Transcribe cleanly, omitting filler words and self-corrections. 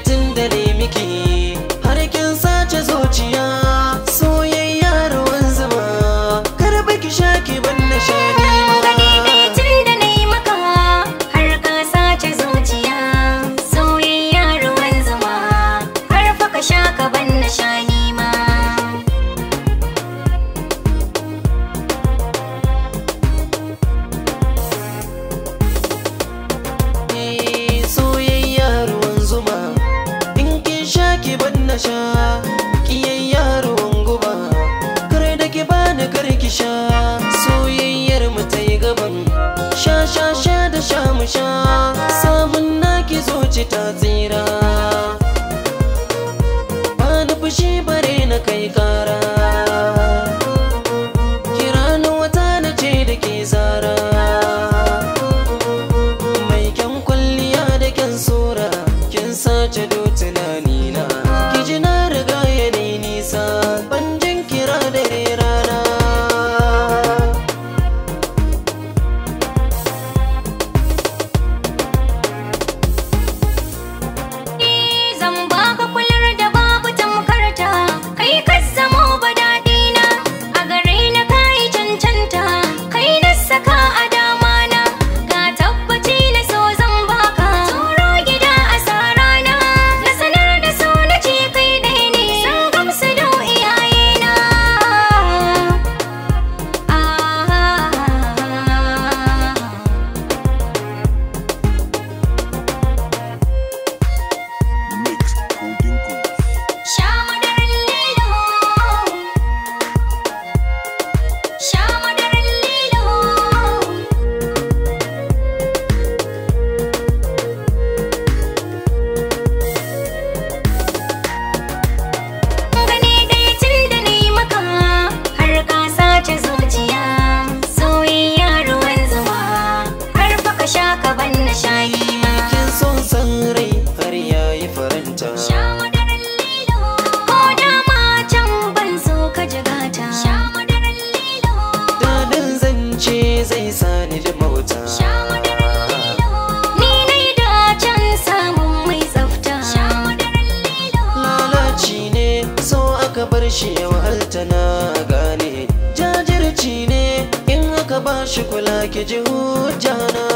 tun da ne miki har kin sace zuciya. Soyayya ruwan zuma kar baki sha ki ban na sha ni ma. Gani dai tun da na yi maka har ka sace zuciya. Soyayya ruwan zuma har fa ka sha ka ban na sha ni ma. Soyayya ruwan zuma in kin sha ki ban na sha. Kiyayya ruwan guba kar da ki bani kar ki sha. Soyayyar mu ta yi gaban sha sha sha da sha mu sha. Samun naki zuci ta tsira ba na fushi bare na kai kara. Kira ni wata na ce da ke zara mai kyan kwalliya da kyan sura. Kin sace do tunanina ki ji na riga ya nisa ban jin kira da rana. Zan baka kular da babu tamkarta, kai ka zamo badaɗina. A gare na kayi cancanta, kai na saka a dama na. Ga tabbaci na so zan baka, tsoro gida a sarana. Na sanar da so na ce kai ɗaya ne, sun gamsu da iyayena. Sha madarar lilo, sha madarar lilo. Gani ɗaya tun da na yi maka har ka sace zuciya. Soyayya ruwan zuma har fa ka sha ka ban na sha ni ma. Kin son san rai har yayi faranta. Sha madarar lilo, ko da ma can ban so ka jigata. Sha madarar lilo, Dadin zance zai sani da mauta. sha madarar lilo. Ni nai da can samun mai tsafta. Sha madarar lilo, Lalaci ne so aka bar shi ya wahalta na gane. Jajirci ne in aka ba shi kula ki ji hujjana.